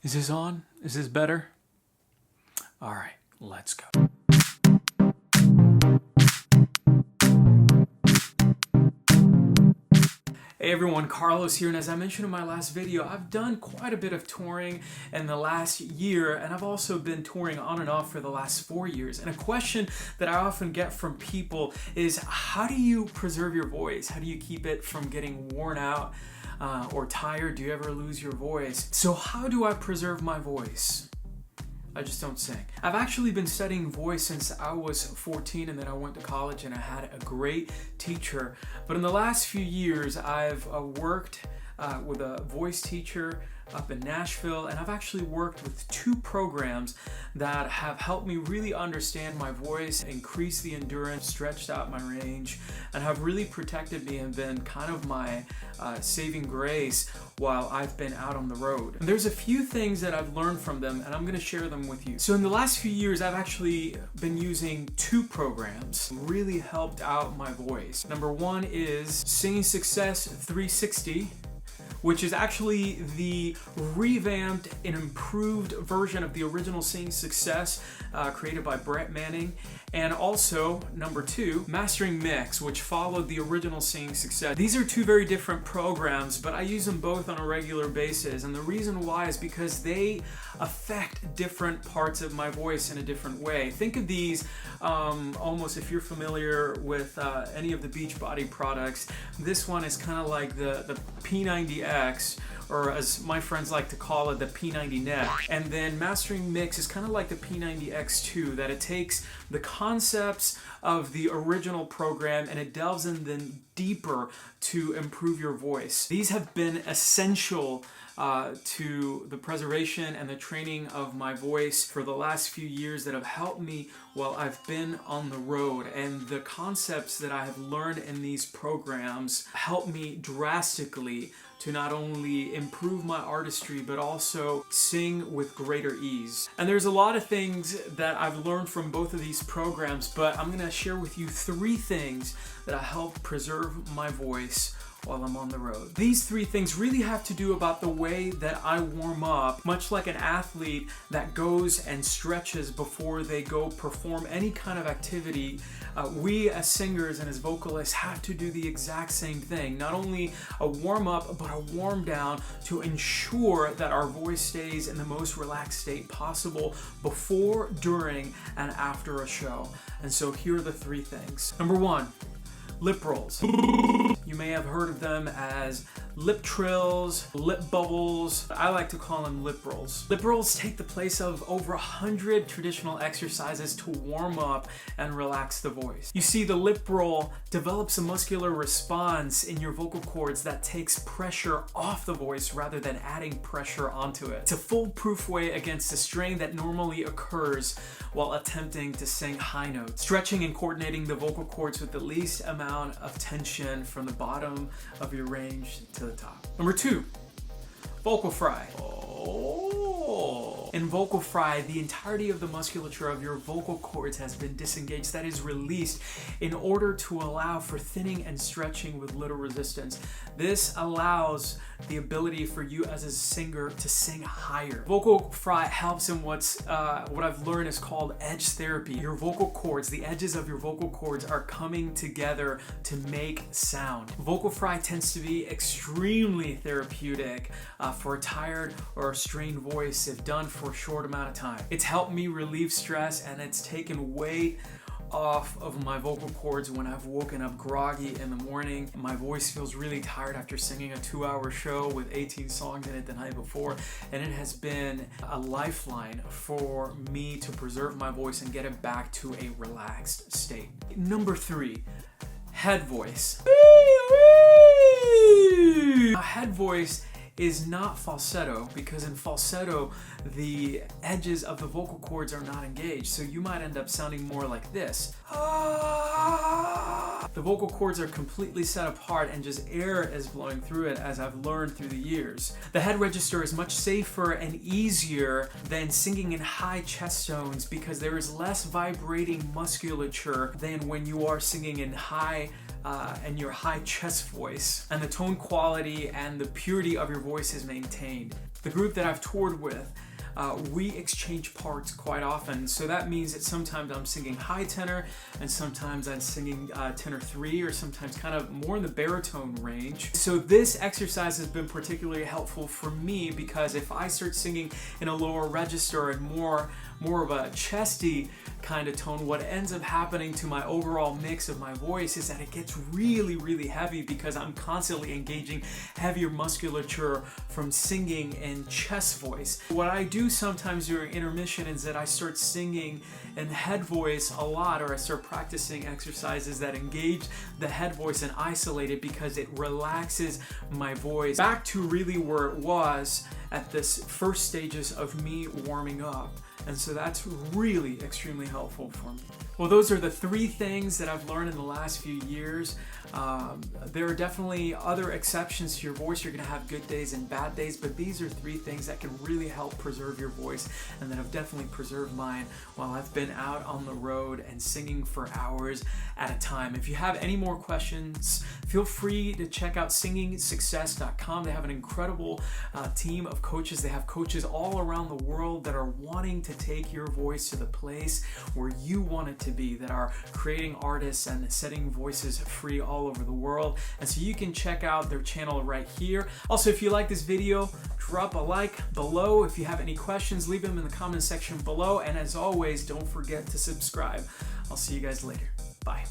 Is this on? Is this better? All right, let's go. Hey everyone, Carlos here, and as I mentioned in my last video, I've done quite a bit of touring in the last year, and I've also been touring on and off for the last 4 years. And a question that I often get from people is, how do you preserve your voice? How do you keep it from getting worn out or tired? Do you ever lose your voice? So how do I preserve my voice? I just don't sing. I've actually been studying voice since I was 14, and then I went to college and I had a great teacher. But in the last few years, I've worked with a voice teacher up in Nashville, and I've actually worked with 2 programs that have helped me really understand my voice, increase the endurance, stretched out my range, and have really protected me and been kind of my saving grace while I've been out on the road. And there's a few things that I've learned from them, and I'm going to share them with you. So in the last few years, I've actually been using 2 programs, really helped out my voice. Number 1 is Singing Success 360, which is actually the revamped and improved version of the original Singing Success created by Brett Manning. And also, number 2, Mastering Mix, which followed the original Singing Success. These are 2 very different programs, but I use them both on a regular basis. And the reason why is because they affect different parts of my voice in a different way. Think of these almost, if you're familiar with any of the Beachbody products, this one is kind of like the P90X, or as my friends like to call it, the P90 Net. And then Mastering Mix is kind of like the P90X2, that it takes the concepts of the original program and it delves in them deeper to improve your voice. These have been essential to the preservation and the training of my voice for the last few years that have helped me while I've been on the road. And the concepts that I have learned in these programs help me drastically to not only improve my artistry, but also sing with greater ease. And there's a lot of things that I've learned from both of these programs, but I'm gonna share with you 3 things that help preserve my voice while I'm on the road. These 3 things really have to do about the way that I warm up, much like an athlete that goes and stretches before they go perform any kind of activity. We as singers and as vocalists have to do the exact same thing. Not only a warm up, but a warm down to ensure that our voice stays in the most relaxed state possible before, during, and after a show. And so here are the 3 things. Number 1, lip rolls. You may have heard of them as lip trills, lip bubbles. I like to call them lip rolls. Lip rolls take the place of over 100 traditional exercises to warm up and relax the voice. You see, the lip roll develops a muscular response in your vocal cords that takes pressure off the voice rather than adding pressure onto it. It's a foolproof way against the strain that normally occurs while attempting to sing high notes. Stretching and coordinating the vocal cords with the least amount of tension from the bottom of your range to the top. Number 2, vocal fry. In vocal fry, the entirety of the musculature of your vocal cords has been disengaged, that is released, in order to allow for thinning and stretching with little resistance. This allows the ability for you as a singer to sing higher. Vocal fry helps in what I've learned is called edge therapy. Your vocal cords, the edges of your vocal cords are coming together to make sound. Vocal fry tends to be extremely therapeutic for a tired or a strained voice if done for a short amount of time. It's helped me relieve stress, and it's taken weight off of my vocal cords when I've woken up groggy in the morning. My voice feels really tired after singing a 2-hour show with 18 songs in it the night before, and it has been a lifeline for me to preserve my voice and get it back to a relaxed state. Number 3, head voice. Head voice is not falsetto, because in falsetto the edges of the vocal cords are not engaged, so you might end up sounding more like this. The vocal cords are completely set apart and just air is blowing through it, as I've learned through the years. The head register is much safer and easier than singing in high chest tones because there is less vibrating musculature than when you are singing in high and your high chest voice, and the tone quality and the purity of your voice is maintained. The group that I've toured with, we exchange parts quite often, so that means that sometimes I'm singing high tenor and sometimes I'm singing tenor 3, or sometimes kind of more in the baritone range. So this exercise has been particularly helpful for me because if I start singing in a lower register and more of a chesty kind of tone, what ends up happening to my overall mix of my voice is that it gets really heavy because I'm constantly engaging heavier musculature from singing in chest voice. What I do sometimes during intermission is that I start singing in head voice a lot, or I start practicing exercises that engage the head voice and isolate it because it relaxes my voice back to really where it was at this first stages of me warming up. And so that's really extremely helpful for me. Well, those are the 3 things that I've learned in the last few years. There are definitely other exceptions to your voice. You're gonna have good days and bad days, but these are 3 things that can really help preserve your voice and that have definitely preserved mine while I've been out on the road and singing for hours at a time. If you have any more questions, feel free to check out singingsuccess.com. They have an incredible team of coaches. They have coaches all around the world that are wanting to take your voice to the place where you want it to be, that are creating artists and setting voices free all over the world. And so you can check out their channel right here. Also, if you like this video, drop a like below. If you have any questions, leave them in the comment section below. And as always, don't forget to subscribe. I'll see you guys later. Bye.